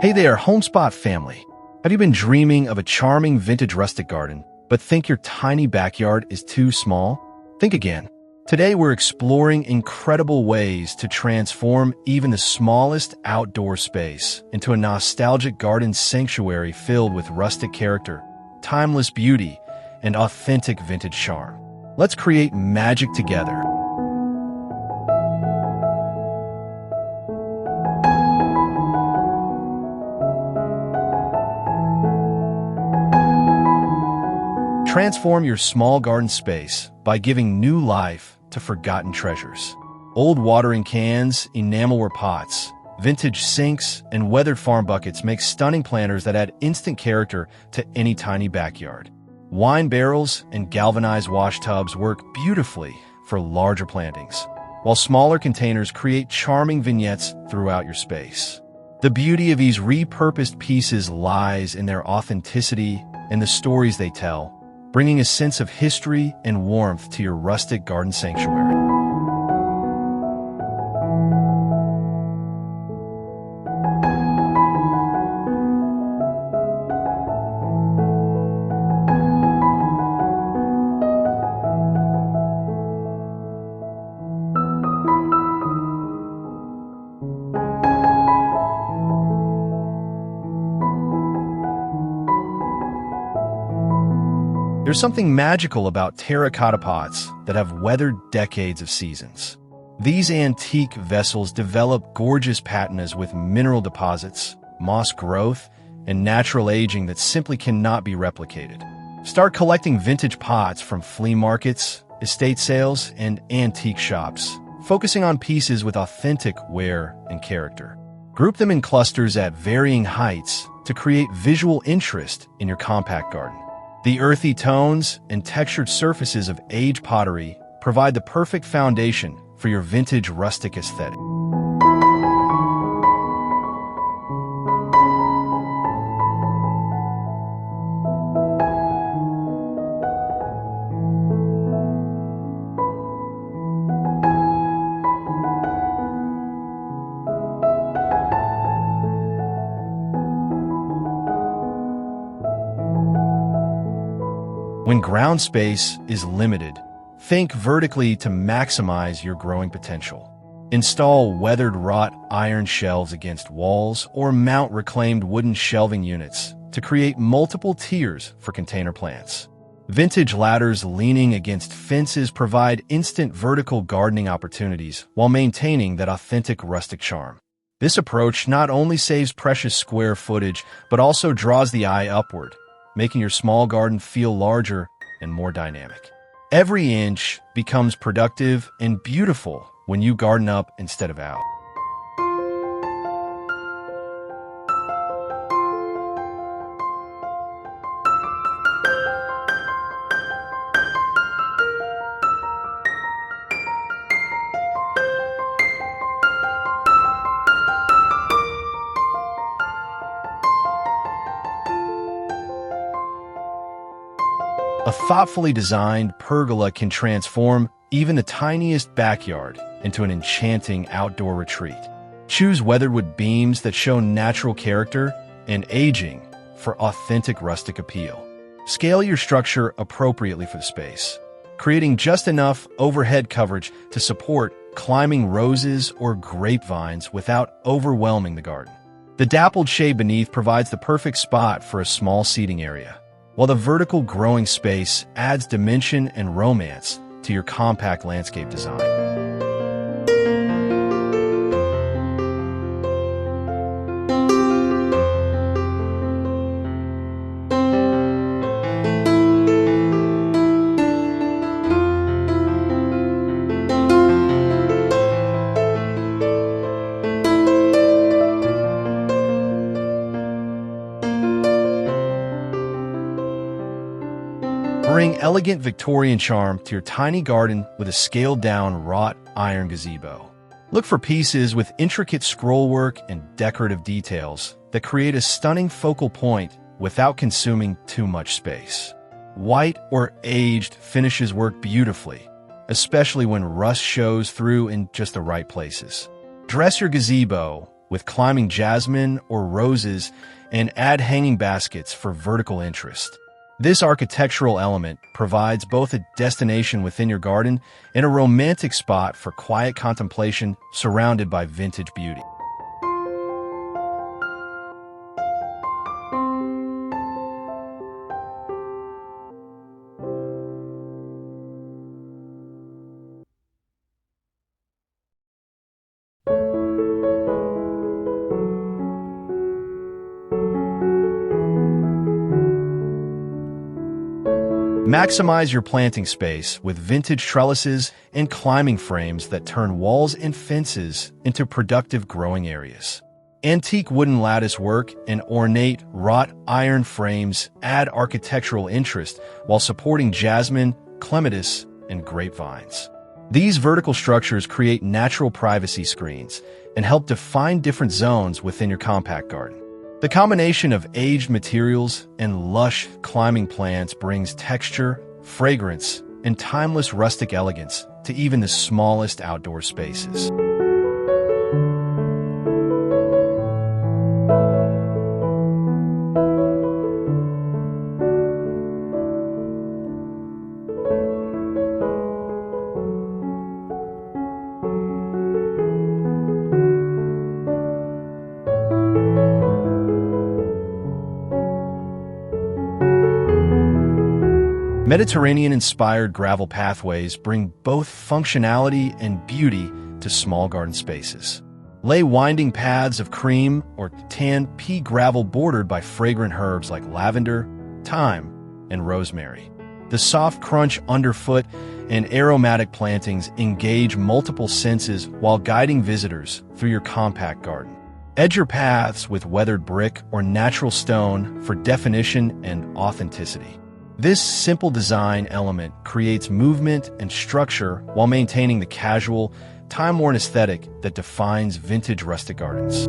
Hey there, Homespot family. Have you been dreaming of a charming vintage rustic garden, but think your tiny backyard is too small? Think again. Today we're exploring incredible ways to transform even the smallest outdoor space into a nostalgic garden sanctuary filled with rustic character, timeless beauty, and authentic vintage charm. Let's create magic together. Transform your small garden space by giving new life to forgotten treasures. Old watering cans, enamelware pots, vintage sinks, and weathered farm buckets make stunning planters that add instant character to any tiny backyard. Wine barrels and galvanized wash tubs work beautifully for larger plantings, while smaller containers create charming vignettes throughout your space. The beauty of these repurposed pieces lies in their authenticity and the stories they tell, bringing a sense of history and warmth to your rustic garden sanctuary. There's something magical about terracotta pots that have weathered decades of seasons. These antique vessels develop gorgeous patinas with mineral deposits, moss growth, and natural aging that simply cannot be replicated. Start collecting vintage pots from flea markets, estate sales, and antique shops, focusing on pieces with authentic wear and character. Group them in clusters at varying heights to create visual interest in your compact garden. The earthy tones and textured surfaces of aged pottery provide the perfect foundation for your vintage rustic aesthetic. When ground space is limited, think vertically to maximize your growing potential. Install weathered wrought iron shelves against walls or mount reclaimed wooden shelving units to create multiple tiers for container plants. Vintage ladders leaning against fences provide instant vertical gardening opportunities while maintaining that authentic rustic charm. This approach not only saves precious square footage, but also draws the eye upward, making your small garden feel larger and more dynamic. Every inch becomes productive and beautiful when you garden up instead of out. A thoughtfully designed pergola can transform even the tiniest backyard into an enchanting outdoor retreat. Choose weathered beams that show natural character and aging for authentic rustic appeal. Scale your structure appropriately for the space, creating just enough overhead coverage to support climbing roses or grapevines without overwhelming the garden. The dappled shade beneath provides the perfect spot for a small seating area, while the vertical growing space adds dimension and romance to your compact landscape design. Bring elegant Victorian charm to your tiny garden with a scaled-down wrought iron gazebo. Look for pieces with intricate scrollwork and decorative details that create a stunning focal point without consuming too much space. White or aged finishes work beautifully, especially when rust shows through in just the right places. Dress your gazebo with climbing jasmine or roses, and add hanging baskets for vertical interest. This architectural element provides both a destination within your garden and a romantic spot for quiet contemplation surrounded by vintage beauty. Maximize your planting space with vintage trellises and climbing frames that turn walls and fences into productive growing areas. Antique wooden lattice work and ornate wrought iron frames add architectural interest while supporting jasmine, clematis, and grapevines. These vertical structures create natural privacy screens and help define different zones within your compact garden. The combination of aged materials and lush climbing plants brings texture, fragrance, and timeless rustic elegance to even the smallest outdoor spaces. Mediterranean-inspired gravel pathways bring both functionality and beauty to small garden spaces. Lay winding paths of cream or tan pea gravel bordered by fragrant herbs like lavender, thyme, and rosemary. The soft crunch underfoot and aromatic plantings engage multiple senses while guiding visitors through your compact garden. Edge your paths with weathered brick or natural stone for definition and authenticity. This simple design element creates movement and structure while maintaining the casual, time-worn aesthetic that defines vintage rustic gardens.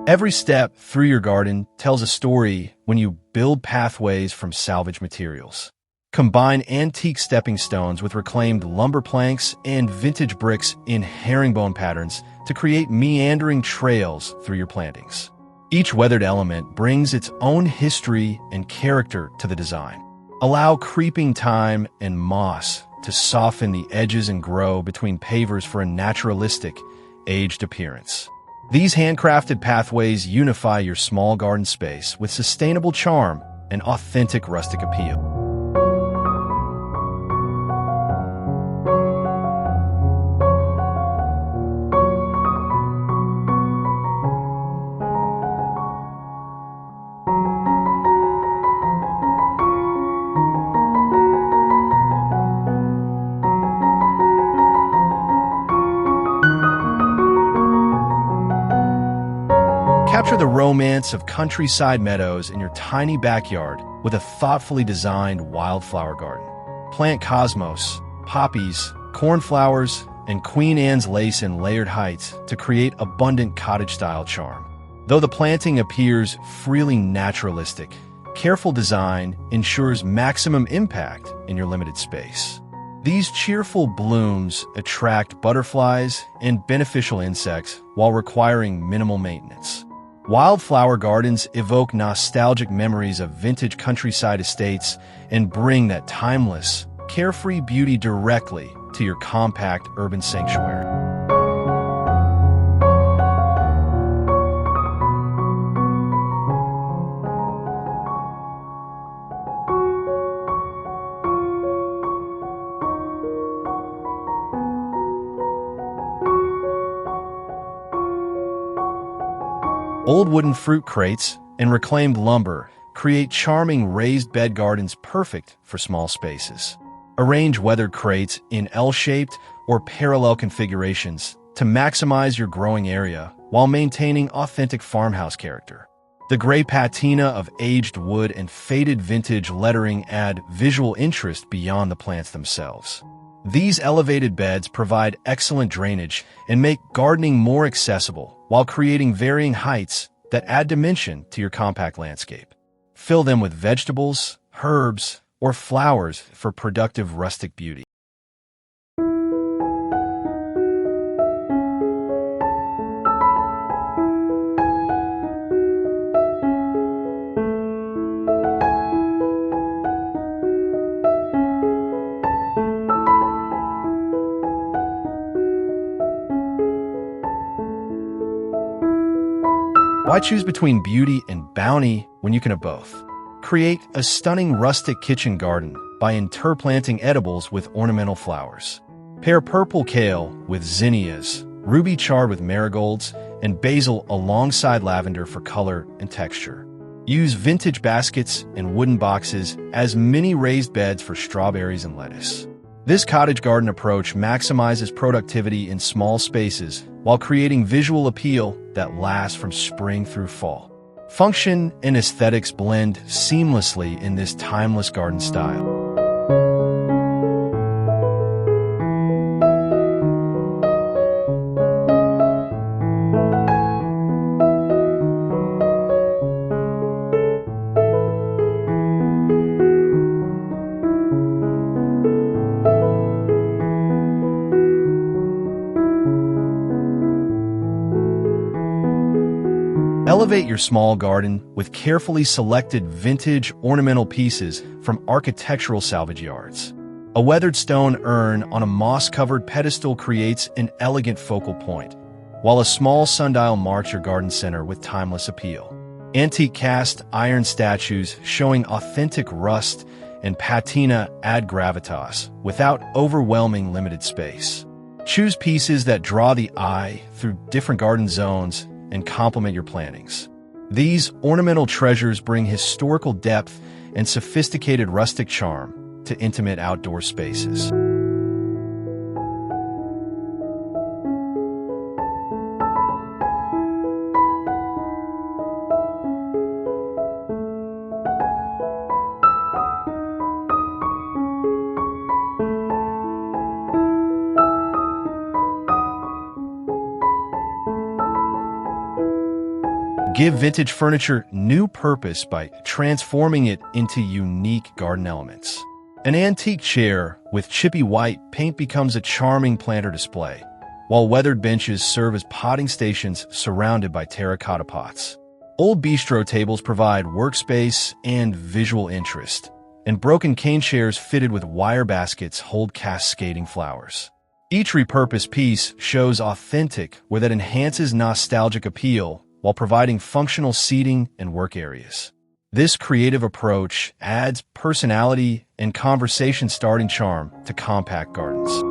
Every step through your garden tells a story when you build pathways from salvage materials. Combine antique stepping stones with reclaimed lumber planks and vintage bricks in herringbone patterns to create meandering trails through your plantings. Each weathered element brings its own history and character to the design. Allow creeping thyme and moss to soften the edges and grow between pavers for a naturalistic, aged appearance. These handcrafted pathways unify your small garden space with sustainable charm and authentic rustic appeal. Capture the romance of countryside meadows in your tiny backyard with a thoughtfully designed wildflower garden. Plant cosmos, poppies, cornflowers, and Queen Anne's lace in layered heights to create abundant cottage-style charm. Though the planting appears freely naturalistic, careful design ensures maximum impact in your limited space. These cheerful blooms attract butterflies and beneficial insects while requiring minimal maintenance. Wildflower gardens evoke nostalgic memories of vintage countryside estates and bring that timeless, carefree beauty directly to your compact urban sanctuary. Old wooden fruit crates and reclaimed lumber create charming raised bed gardens perfect for small spaces. Arrange weathered crates in L-shaped or parallel configurations to maximize your growing area while maintaining authentic farmhouse character. The gray patina of aged wood and faded vintage lettering add visual interest beyond the plants themselves. These elevated beds provide excellent drainage and make gardening more accessible while creating varying heights that add dimension to your compact landscape. Fill them with vegetables, herbs, or flowers for productive rustic beauty. Why choose between beauty and bounty when you can have both? Create a stunning rustic kitchen garden by interplanting edibles with ornamental flowers. Pair purple kale with zinnias, ruby chard with marigolds, and basil alongside lavender for color and texture. Use vintage baskets and wooden boxes as mini raised beds for strawberries and lettuce. This cottage garden approach maximizes productivity in small spaces while creating visual appeal that lasts from spring through fall. Function and aesthetics blend seamlessly in this timeless garden style. Elevate your small garden with carefully selected vintage ornamental pieces from architectural salvage yards. A weathered stone urn on a moss-covered pedestal creates an elegant focal point, while a small sundial marks your garden center with timeless appeal. Antique cast iron statues showing authentic rust and patina add gravitas without overwhelming limited space. Choose pieces that draw the eye through different garden zones and complement your plantings. These ornamental treasures bring historical depth and sophisticated rustic charm to intimate outdoor spaces. Give vintage furniture new purpose by transforming it into unique garden elements. An antique chair with chippy white paint becomes a charming planter display, while weathered benches serve as potting stations surrounded by terracotta pots. Old bistro tables provide workspace and visual interest, and broken cane chairs fitted with wire baskets hold cascading flowers. Each repurposed piece shows authentic where that enhances nostalgic appeal while providing functional seating and work areas. This creative approach adds personality and conversation-starting charm to compact gardens.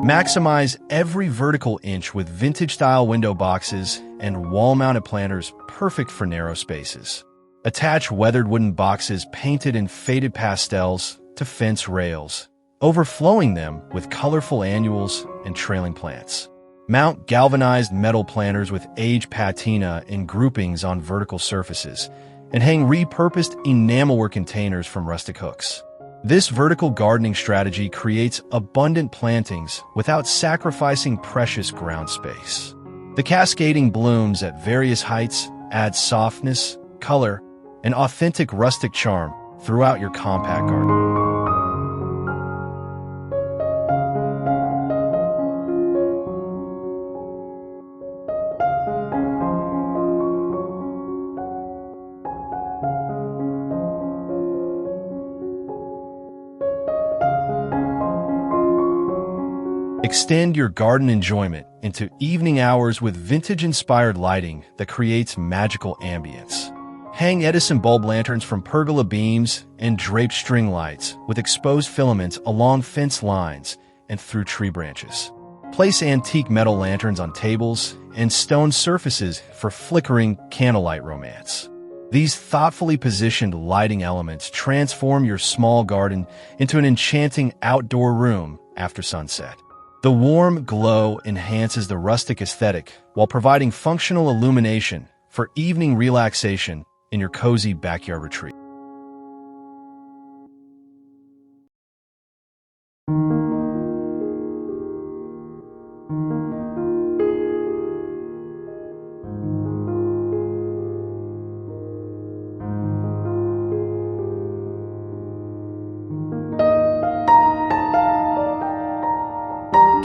Maximize every vertical inch with vintage-style window boxes and wall-mounted planters perfect for narrow spaces. Attach weathered wooden boxes painted in faded pastels to fence rails, overflowing them with colorful annuals and trailing plants. Mount galvanized metal planters with aged patina in groupings on vertical surfaces, and hang repurposed enamelware containers from rustic hooks. This vertical gardening strategy creates abundant plantings without sacrificing precious ground space. The cascading blooms at various heights add softness, color, and authentic rustic charm throughout your compact garden. Extend your garden enjoyment into evening hours with vintage-inspired lighting that creates magical ambience. Hang Edison bulb lanterns from pergola beams and draped string lights with exposed filaments along fence lines and through tree branches. Place antique metal lanterns on tables and stone surfaces for flickering candlelight romance. These thoughtfully positioned lighting elements transform your small garden into an enchanting outdoor room after sunset. The warm glow enhances the rustic aesthetic while providing functional illumination for evening relaxation in your cozy backyard retreat.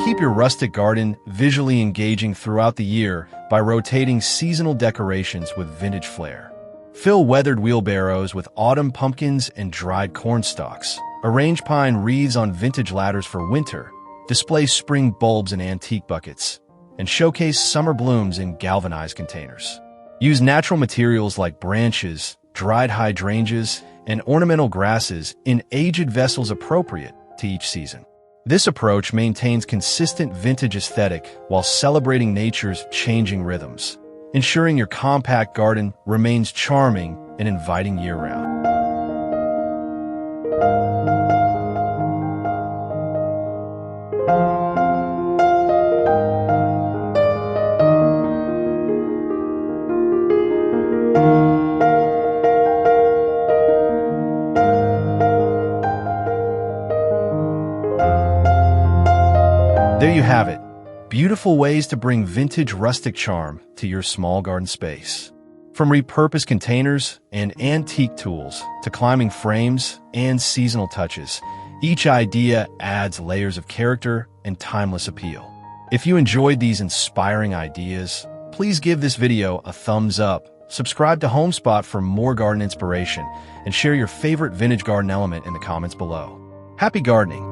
Keep your rustic garden visually engaging throughout the year by rotating seasonal decorations with vintage flair. Fill weathered wheelbarrows with autumn pumpkins and dried corn stalks. Arrange pine wreaths on vintage ladders for winter. Display spring bulbs in antique buckets. And showcase summer blooms in galvanized containers. Use natural materials like branches, dried hydrangeas, and ornamental grasses in aged vessels appropriate to each season. This approach maintains consistent vintage aesthetic while celebrating nature's changing rhythms, ensuring your compact garden remains charming and inviting year-round. There you have it. Beautiful ways to bring vintage rustic charm to your small garden space. From repurposed containers and antique tools to climbing frames and seasonal touches, each idea adds layers of character and timeless appeal. If you enjoyed these inspiring ideas, please give this video a thumbs up, subscribe to Homespot for more garden inspiration, and share your favorite vintage garden element in the comments below. Happy gardening!